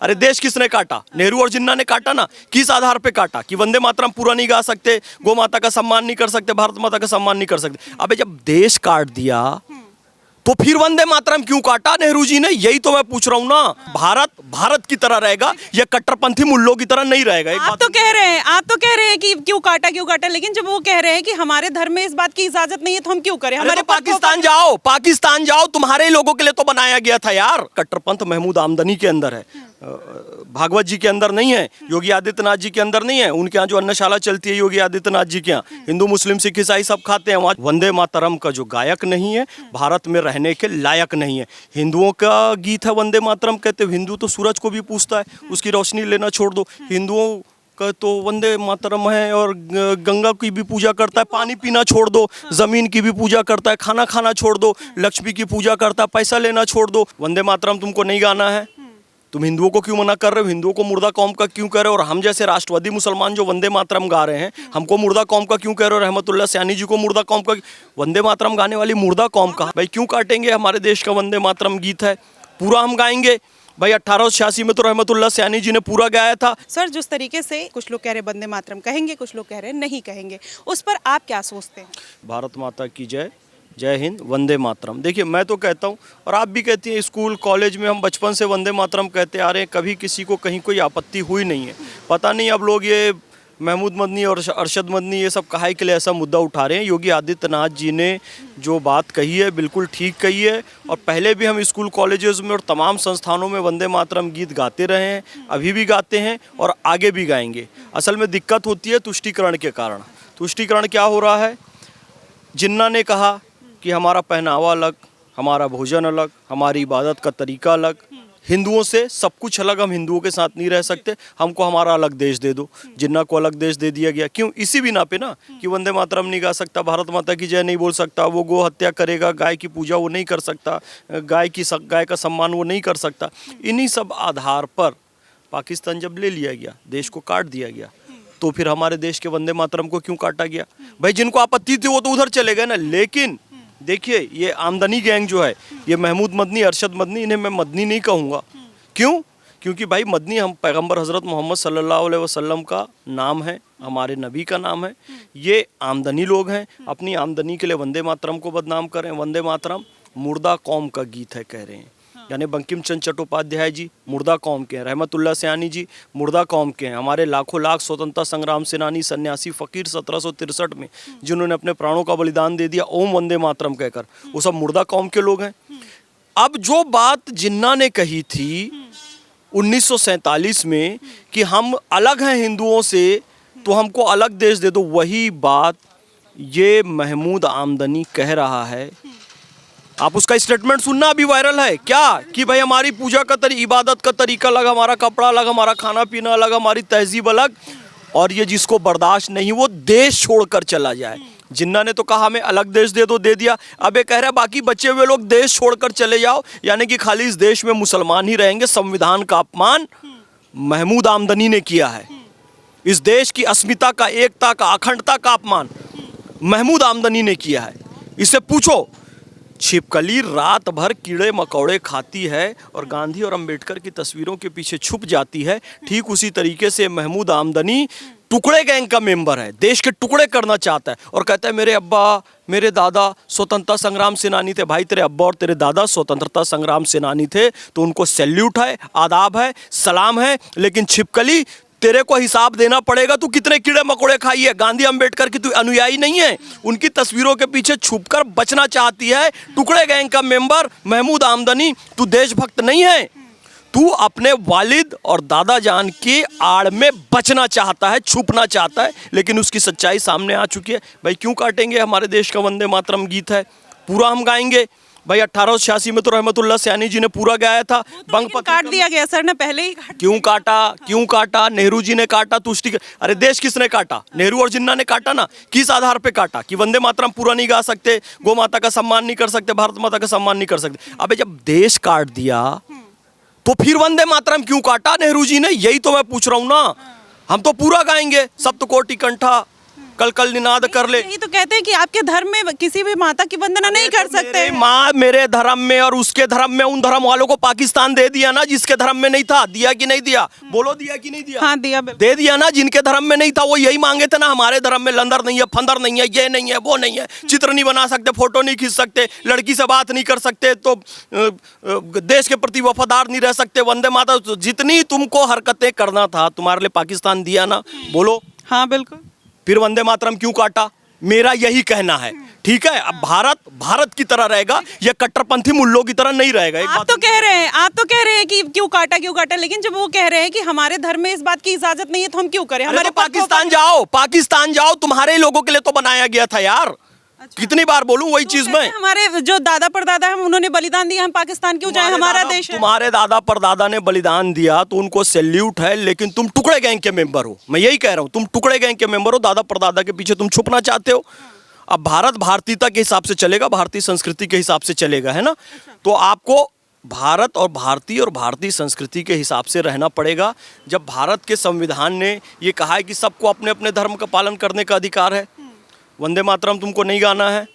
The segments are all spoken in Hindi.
अरे देश किसने काटा? नेहरू और जिन्ना ने काटा ना। किस आधार पे काटा? कि वंदे मातरम पूरा नहीं गा सकते, गौ माता का सम्मान नहीं कर सकते, भारत माता का सम्मान नहीं कर सकते। अबे जब देश काट दिया तो फिर वंदे मातरम क्यों काटा नेहरू जी ने? यही तो मैं पूछ रहा हूं ना। भारत भारत की तरह रहेगा या कट्टरपंथी मुल्लों की तरह नहीं रहेगा? आप तो कह रहे हैं कि क्यों काटा, लेकिन जब वो कह रहे हैं कि हमारे धर्म में इस बात की इजाजत नहीं है तो हम क्यों करें? हमारे तो पाकिस्तान जाओ, तुम्हारे लोगों के लिए तो बनाया गया था यार। कट्टरपंथ महमूद आमदनी के अंदर है, भागवत जी के अंदर नहीं है, योगी आदित्यनाथ जी के अंदर नहीं है। उनके यहाँ जो अन्नशाला चलती है योगी आदित्यनाथ जी के यहाँ, हिंदू मुस्लिम सिख ईसाई सब खाते हैं। वहाँ वंदे मातरम का जो गायक नहीं है, भारत में रहने के लायक नहीं है। हिंदुओं का गीत है वंदे मातरम, कहते हिंदू तो सूरज को भी पूछता है, उसकी रोशनी लेना छोड़ दो। हिंदुओं का तो वंदे मातरम है और गंगा की भी पूजा करता है, पानी पीना छोड़ दो, जमीन की भी पूजा करता है, खाना खाना छोड़ दो, लक्ष्मी की पूजा करता है, पैसा लेना छोड़ दो। वंदे मातरम तुमको नहीं गाना है, तुम हिंदुओं को क्यों मना कर रहे हो? हिंदुओं को मुर्दा कौम का क्यों कह रहे हो? और हम जैसे राष्ट्रवादी मुसलमान जो वंदे मातरम गा रहे हैं, हमको मुर्दा कौम का क्यों कह रहे हो? रहमतुल्लाह सयानी जी को मुर्दा कौम का, वंदे मातरम गाने वाली मुर्दा कौम का भाई क्यों काटेंगे? हमारे देश का वंदे मातरम गीत है, पूरा हम गाएंगे भाई। 1886 में तो रहमतुल्लाह सयानी जी ने पूरा गाया था। सर, जिस तरीके से कुछ लोग कह रहे हैं वंदे मातरम कहेंगे, कुछ लोग कह रहे हैं नहीं कहेंगे, उस पर आप क्या सोचते हैं? भारत माता की जय, जय हिंद, वंदे मातरम। देखिए मैं तो कहता हूँ और आप भी कहती हैं, स्कूल कॉलेज में हम बचपन से वंदे मातरम कहते आ रहे हैं, कभी किसी को कहीं कोई आपत्ति हुई नहीं है। पता नहीं अब लोग ये महमूद मदनी और अरशद मदनी ये सब काहे के लिए ऐसा मुद्दा उठा रहे हैं। योगी आदित्यनाथ जी ने जो बात कही है बिल्कुल ठीक कही है, और पहले भी हम स्कूल कॉलेजेस में और तमाम संस्थानों में वंदे मातरम गीत गाते रहे हैं, अभी भी गाते हैं और आगे भी गाएंगे। असल में दिक्कत होती है तुष्टीकरण के कारण। तुष्टीकरण क्या हो रहा है? जिन्ना ने कहा कि हमारा पहनावा अलग, हमारा भोजन अलग, हमारी इबादत का तरीका अलग, हिंदुओं से सब कुछ अलग, हम हिंदुओं के साथ नहीं रह सकते, हमको हमारा अलग देश दे दो। जिन्ना को अलग देश दे दिया गया, क्यों? इसी बिना पे ना कि वंदे मातरम नहीं गा सकता, भारत माता की जय नहीं बोल सकता, वो गो हत्या करेगा, गाय की पूजा वो नहीं कर सकता, गाय का सम्मान वो नहीं कर सकता। इन्हीं सब आधार पर पाकिस्तान जब ले लिया गया, देश को काट दिया गया, तो फिर हमारे देश के वंदे मातरम को क्यों काटा गया? भाई जिनको आपत्ति थी वो तो उधर चले गए ना। लेकिन देखिए ये आमदनी गैंग जो है, ये महमूद मदनी, अरशद मदनी, इन्हें मैं मदनी नहीं कहूँगा। क्यों? क्योंकि भाई मदनी हम पैगंबर हज़रत मोहम्मद सल्लल्लाहु अलैहि वसल्लम का नाम है, हमारे नबी का नाम है। ये आमदनी लोग हैं, अपनी आमदनी के लिए वंदे मातरम को बदनाम करें। वंदे मातरम मुर्दा कौम का गीत है कह रहे हैं, यानी बंकिम चंद्र चट्टोपाध्याय जी मुर्दा कौम के हैं, रहमतुल्लाह सयानी जी मुर्दा कौम के हैं। हमारे लाखों लाख स्वतंत्रता संग्राम सेनानी, सन्यासी, फकीर 1763 में जिन्होंने अपने प्राणों का बलिदान दे दिया ओम वंदे मातरम कहकर, वो सब मुर्दा कौम के लोग हैं। अब जो बात जिन्ना ने कही थी 1947 में कि हम अलग हैं हिंदुओं से, तो हमको अलग देश दे दो, वही बात ये महमूद आमदनी कह रहा है। आप उसका स्टेटमेंट सुनना, अभी वायरल है क्या कि भाई हमारी पूजा का इबादत का तरीका अलग, हमारा कपड़ा अलग, हमारा खाना पीना अलग, हमारी तहजीब अलग, और ये जिसको बर्दाश्त नहीं वो देश छोड़कर चला जाए। जिन्ना ने तो कहा हमें अलग देश दे दो, दे दिया। अब ये कह रहा है बाकी बचे हुए लोग देश छोड़कर चले जाओ, यानी कि खाली इस देश में मुसलमान ही रहेंगे। संविधान का अपमान महमूद आमदनी ने किया है। इस देश की अस्मिता का, एकता का, अखंडता का अपमान महमूद आमदनी ने किया है। इससे पूछो, छिपकली रात भर कीड़े मकोड़े खाती है और गांधी और अंबेडकर की तस्वीरों के पीछे छुप जाती है, ठीक उसी तरीके से महमूद आमदनी टुकड़े गैंग का मेंबर है, देश के टुकड़े करना चाहता है और कहता है मेरे अब्बा मेरे दादा स्वतंत्रता संग्राम सेनानी थे। भाई तेरे अब्बा और तेरे दादा स्वतंत्रता संग्राम सेनानी थे तो उनको सैल्यूट है, आदाब है, सलाम है, लेकिन छिपकली तेरे को हिसाब देना पड़ेगा, तू कितने कीड़े मकोड़े खाई है। गांधी अंबेडकर की तू अनुयायी नहीं है, उनकी तस्वीरों के पीछे छुपकर बचना चाहती है। टुकड़े गैंग का मेंबर महमूद आमदनी, तू देशभक्त नहीं है, तू अपने वालिद और दादा जान की आड़ में बचना चाहता है, छुपना चाहता है, लेकिन उसकी सच्चाई सामने आ चुकी है। भाई क्यों काटेंगे? हमारे देश का वंदे मातरम गीत है, पूरा हम गाएंगे भाई। 1886 में तो रहमतुल्लाह सयानी जी ने पूरा गाया था। बंग काट दिया गया सर ने, पहले ही क्यों काटा? नेहरू जी ने काटा, तुष्टि। अरे देश किसने काटा? नेहरू और जिन्ना ने काटा ना। किस आधार पे काटा? कि वंदे मातरम पूरा नहीं गा सकते, गौ माता का सम्मान नहीं कर सकते, भारत माता का सम्मान नहीं कर सकते। अबे जब देश काट दिया तो फिर वंदे मातरम क्यों काटा नेहरू जी ने? यही तो मैं पूछ रहा हूं ना। हम तो पूरा गाएंगे, सप्तकोटि कंठा कल निनाद कर ले। यही तो कहते हैं कि आपके धर्म में किसी भी माता की वंदना नहीं कर सकते मेरी माँ मेरे धर्म में और उसके धर्म में, उन धर्म वालों को पाकिस्तान दे दिया ना जिसके धर्म में नहीं था। दिया कि नहीं दिया? बोलो दिया कि नहीं दिया? हाँ दिया, बिल्कुल दे दिया ना। जिनके धर्म में नहीं था वो यही मांगे थे ना, हमारे धर्म में लंदर नहीं है, फंदर नहीं है, ये नहीं है, वो नहीं है, चित्र नहीं बना सकते, फोटो नहीं खींच सकते, लड़की से बात नहीं कर सकते, तो देश के प्रति वफादार नहीं रह सकते, वंदे मातरम। जितनी तुमको हरकतें करना था तुम्हारे लिए पाकिस्तान दिया ना। बोलो। हाँ बिल्कुल। फिर वंदे मातरम क्यों काटा? मेरा यही कहना है। ठीक है, अब भारत की तरह रहेगा, ये कट्टरपंथी मुल्लों की तरह नहीं रहेगा। आप तो कह रहे हैं कि क्यों काटा, लेकिन जब वो कह रहे हैं कि हमारे धर्म में इस बात की इजाजत नहीं है तो हम क्यों करें? हमारे पाकिस्तान जाओ, तुम्हारे लोगों के लिए तो बनाया गया था यार। अच्छा। कितनी बार बोलूं वही चीज में? हमारे जो दादा परदादा हम उन्होंने बलिदान दिया, हम पाकिस्तान क्यों जाए? हमारा देश है। तुम्हारे दादा परदादा ने बलिदान दिया तो उनको सैल्यूट है, लेकिन तुम टुकड़े गैंग के मेंबर हो। मैं यही कह रहा हूं, तुम टुकड़े गैंग के मेंबर हो। दादा परदादा के पीछे तुम छुपना चाहते हो। अब भारत भारतीयता के हिसाब से चलेगा, भारतीय संस्कृति के हिसाब से चलेगा, है ना? तो आपको भारत और भारतीय संस्कृति के हिसाब से रहना पड़ेगा। जब भारत के संविधान ने ये कहा है कि सबको अपने अपने धर्म का पालन करने का अधिकार है, वंदे मातरम तुमको नहीं गाना है,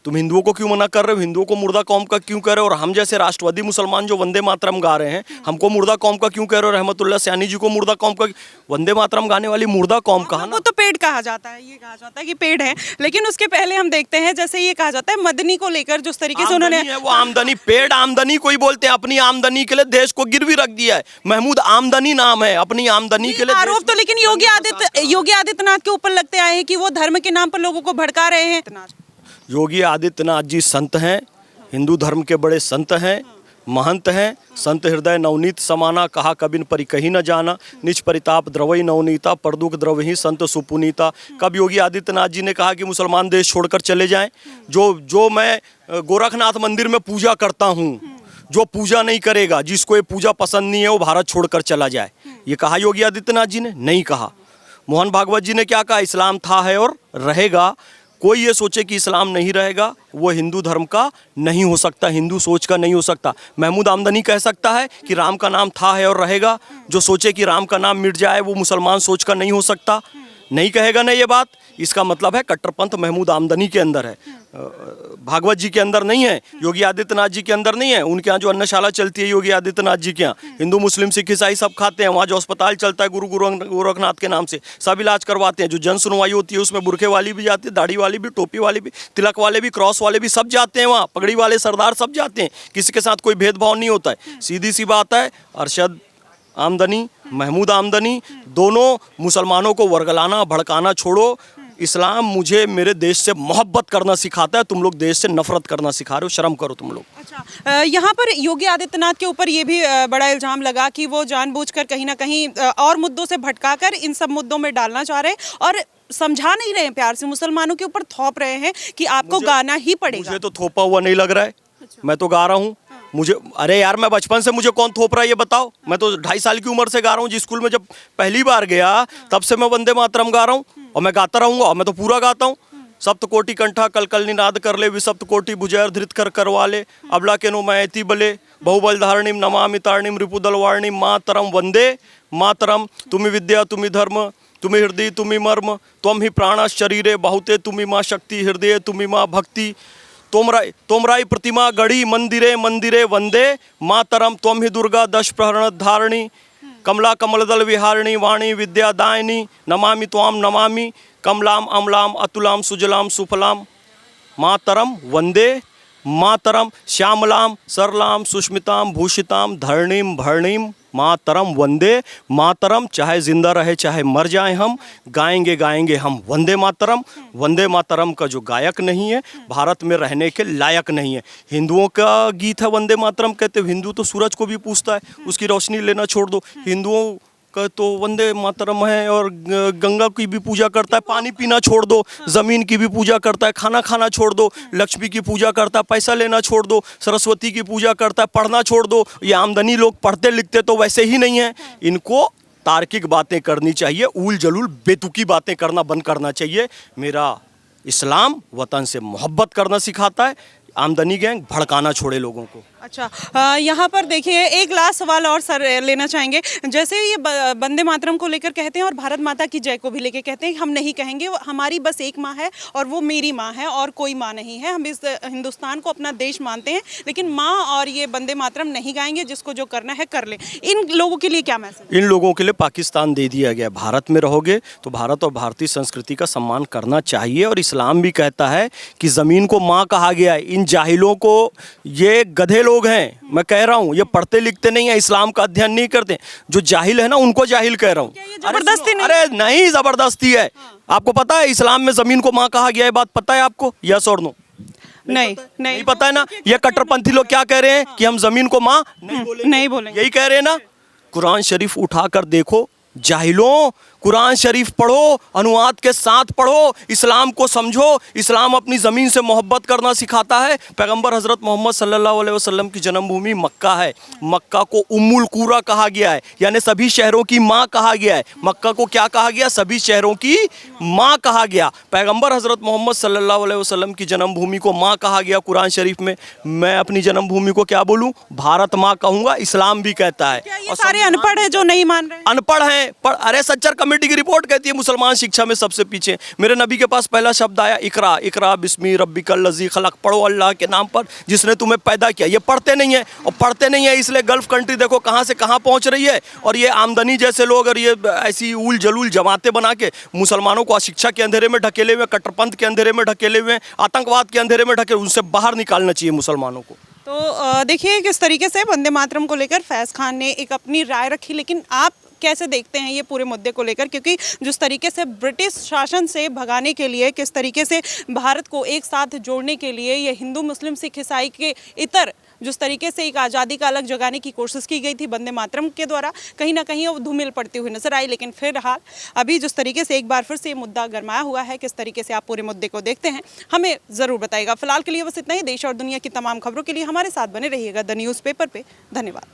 तुम हिंदुओं को क्यों मना कर रहे हो? हिंदुओं को मुर्दा कौम का क्यों कह रहे हो? और हम जैसे राष्ट्रवादी मुसलमान जो वंदे मातरम गा रहे हैं, हमको मुर्दा कौम का क्यों कह रहे हो? रहमतुल्लाह सयानी जी को मुर्दा कौम का। वंदे मातरम गाने वाली मुर्दा कौम कहा ना? वो तो पेड़ कहा जाता है, ये कहा जाता है कि पेड़ है, लेकिन उसके पहले हम देखते हैं जैसे ये कहा जाता है मदनी को लेकर जिस तरीके से उन्होंने वो आमदनी, पेड़ आमदनी कोई बोलते हैं, अपनी आमदनी के लिए देश को गिरवी रख दिया है। महमूद आमदनी नाम है, अपनी आमदनी के लिए आरोप तो लेकिन योगी आदित्यनाथ के ऊपर लगते आए हैं कि वो धर्म के नाम पर लोगों को भड़का रहे हैं। योगी आदित्यनाथ जी संत हैं, हिंदू धर्म के बड़े संत हैं, महंत हैं। संत हृदय नवनीत समाना, कहा कबिन परि कहीं न जाना, निज परिताप द्रवई नवनीता, परदुख द्रवही संत सुपुनीता। कब योगी आदित्यनाथ जी ने कहा कि मुसलमान देश छोड़कर चले जाएं? जो मैं गोरखनाथ मंदिर में पूजा करता हूँ, जो पूजा नहीं करेगा, जिसको ये पूजा पसंद नहीं है, वो भारत छोड़कर चला जाए। ये कहा योगी आदित्यनाथ जी ने? नहीं कहा। मोहन भागवत जी ने क्या कहा? इस्लाम था, है और रहेगा। कोई ये सोचे कि इस्लाम नहीं रहेगा, वो हिंदू धर्म का नहीं हो सकता, हिंदू सोच का नहीं हो सकता। महमूद आमदनी कह सकता है कि राम का नाम था, है और रहेगा? जो सोचे कि राम का नाम मिट जाए वो मुसलमान सोच का नहीं हो सकता? नहीं कहेगा ना ये बात। इसका मतलब है कट्टरपंथ महमूद आमदनी के अंदर है, भागवत जी के अंदर नहीं है, योगी आदित्यनाथ जी के अंदर नहीं है। उनके यहाँ जो अन्नशाला चलती है योगी आदित्यनाथ जी के यहाँ, हिंदू मुस्लिम सिख ईसाई सब खाते हैं। वहाँ जो अस्पताल चलता है गुरु गोरखनाथ के नाम से, सब इलाज करवाते हैं। जो जन सुनवाई होती है उसमें बुरखे वाली भी जाती है, दाढ़ी वाली भी, टोपी वाली भी, तिलक वाले भी, क्रॉस वाले भी, सब जाते हैं वहाँ। पगड़ी वाले सरदार सब जाते हैं, किसी के साथ कोई भेदभाव नहीं होता है। सीधी सी बात है, अरशद आमदनी, महमूद आमदनी, दोनों मुसलमानों को वर्गलाना भड़काना छोड़ो। इस्लाम मुझे मेरे देश से मोहब्बत करना सिखाता है, तुम लोग देश से नफरत करना सिखा रहे हो। शर्म करो तुम लोग। अच्छा, यहाँ पर योगी आदित्यनाथ के ऊपर ये भी बड़ा इल्जाम लगा कि वो जानबूझकर कहीं ना कहीं और मुद्दों से भटकाकर इन सब मुद्दों में डालना चाह रहे हैं और समझा नहीं रहे हैं, प्यार से मुसलमानों के ऊपर थोप रहे हैं कि आपको गाना ही पड़ेगा। मुझे तो थोपा हुआ नहीं लग रहा है। अच्छा। मैं तो गा रहा हूँ। मुझे, अरे यार, मैं बचपन से, मुझे कौन थोप रहा है ये बताओ? मैं तो 2.5 साल की उम्र से गा रहा हूँ। जिस स्कूल में जब पहली बार गया तब से मैं वंदे मातरम गा रहा हूँ और मैं गाता रहूंगा। और मैं तो पूरा गाता हूँ। सप्त कोटि कंठा कल निनाद कर ले, विसप्त कोटि भुजैर धृत कर करवा ले, अबला के नो मैति बले, बहुबल धारणिम नमामि तारणिम रिपुदल वारणिम मातरम वंदे मातरम। तुम्हें विद्या तुम्हें धर्म, तुम्हें हृदय तुम्हें मर्म, त्वम ही प्राण शरीरे बहुते तुम्हें माँ शक्ति, हृदय तुम्हें माँ भक्ति। तोमराई प्रतिमा गढ़ी मंदिरे मंदिरे वंदे मातरम। त्वम ही दुर्गा दश प्रहरण धारणी, कमला कमलदल विहारिणी, वाणी विद्या दायिनी, नमामि त्वाम नमामि, कमलाम अमलाम अतुलाम सुजलाम सुफलाम। मातरम वंदे मातरम। श्यामलाम सरलाम सुष्मिताम भूषिताम धरणीम भरणीम मातरम वंदे मातरम। चाहे जिंदा रहे चाहे मर जाएं, हम गाएंगे गाएंगे हम वंदे मातरम। वंदे मातरम का जो गायक नहीं है, भारत में रहने के लायक नहीं है। हिंदुओं का गीत है वंदे मातरम, कहते हिंदू तो सूरज को भी पूछता है, उसकी रोशनी लेना छोड़ दो। हिंदुओं का तो वंदे मातरम है और गंगा की भी पूजा करता है, पानी पीना छोड़ दो, ज़मीन की भी पूजा करता है, खाना खाना छोड़ दो, लक्ष्मी की पूजा करता है, पैसा लेना छोड़ दो, सरस्वती की पूजा करता है, पढ़ना छोड़ दो। ये आमदनी लोग पढ़ते लिखते तो वैसे ही नहीं है। इनको तार्किक बातें करनी चाहिए, ऊल जलूल बेतुकी बातें करना बंद करना चाहिए। मेरा इस्लाम वतन से मोहब्बत करना सिखाता है। आमदनी गैंग भड़काना छोड़े लोगों को। अच्छा, यहाँ पर देखिए एक लास्ट सवाल और सर लेना चाहेंगे। जैसे ये वंदे मातरम को लेकर कहते हैं और भारत माता की जय को भी लेकर कहते हैं, हम नहीं कहेंगे, हमारी बस एक माँ है और वो मेरी माँ है और कोई माँ नहीं है। हम इस हिंदुस्तान को अपना देश मानते हैं, लेकिन माँ और ये वंदे मातरम नहीं गाएंगे, जिसको जो करना है कर ले। इन लोगों के लिए क्या मैसेज? इन लोगों के लिए पाकिस्तान दे दिया गया। भारत में रहोगे तो भारत और भारतीय संस्कृति का सम्मान करना चाहिए। और इस्लाम भी कहता है कि ज़मीन को माँ कहा गया है। इन जाहिलों को, ये गधे लोग हैं, मैं कह रहा हूँ, ये पढ़ते लिखते नहीं है, इस्लाम का अध्ययन नहीं करते। जो जाहिल है ना, उनको जाहिल कह रहा हूँ। जबरदस्ती नहीं? अरे नहीं, ज़बरदस्ती है। आपको पता है इस्लाम में ज़मीन को माँ कहा गया है? बात पता है आपको? यस और नो? नहीं पता है ना? ये कट्टरपंथी लोग क्या कह रहे हैं कि हम ज़मीन को माँ नहीं बोलेंगे। यही कह रहे हैं ना। कुरान शरीफ उठाकर देखो जाहिलों, कुरान शरीफ पढ़ो, अनुवाद के साथ पढ़ो, इस्लाम को समझो। इस्लाम अपनी ज़मीन से मोहब्बत करना सिखाता है। पैगंबर हज़रत मोहम्मद सल्लल्लाहु अलैहि वसल्लम की जन्मभूमि मक्का है। मक्का को उम्मुल कुरा कहा गया है, यानी सभी शहरों की माँ कहा गया है। मक्का को क्या कहा गया? सभी शहरों की माँ कहा गया। पैगंबर हज़रत मोहम्मद सल्लल्लाहु अलैहि वसल्लम की जन्मभूमि को माँ कहा गया कुरान शरीफ में। मैं अपनी जन्मभूमि को क्या बोलूँ? भारत माँ कहूँगा। इस्लाम भी कहता है। ये सारे अनपढ़ है जो नहीं मान रहे? अनपढ़ हैं, पर अरे सच्चर कमेटी की रिपोर्ट कहती है मुसलमान शिक्षा में सबसे पीछे। मेरे नबी के पास पहला शब्द आया इकरा, इकरा बिस्मी रब्बिकल लज़ी खलक। पढ़ो अल्लाह के नाम पर जिसने तुम्हें पैदा किया। ये पढ़ते नहीं है, और पढ़ते नहीं है इसलिए गल्फ कंट्री देखो कहाँ से कहाँ पहुँच रही है। और ये आमदनी जैसे लोग और ये ऐसी उल जलूल जमातें बना के मुसलमानों को अशिक्षा के अंधेरे में ढकेले हुए, कट्टरपंथ के अंधेरे में ढकेले हुए, आतंकवाद के अंधेरे में ढकेले, उनसे बाहर निकालना चाहिए मुसलमानों को। तो देखिए किस तरीके से वंदे मातरम को लेकर फैज़ खान ने एक अपनी राय रखी, लेकिन आप कैसे देखते हैं ये पूरे मुद्दे को लेकर? क्योंकि जिस तरीके से ब्रिटिश शासन से भगाने के लिए, किस तरीके से भारत को एक साथ जोड़ने के लिए ये हिंदू मुस्लिम सिख ईसाई के इतर जिस तरीके से एक आज़ादी का अलग जगाने की कोशिश की गई थी वंदे मातरम के द्वारा, कहीं ना कहीं वो धूमिल पड़ती हुई नजर आई। लेकिन फिलहाल अभी जिस तरीके से एक बार फिर से ये मुद्दा गरमाया हुआ है, किस तरीके से आप पूरे मुद्दे को देखते हैं हमें ज़रूर बताइएगा। फिलहाल के लिए बस इतना ही। देश और दुनिया की तमाम खबरों के लिए हमारे साथ बने रहिएगा द न्यूज़पेपर पे। धन्यवाद।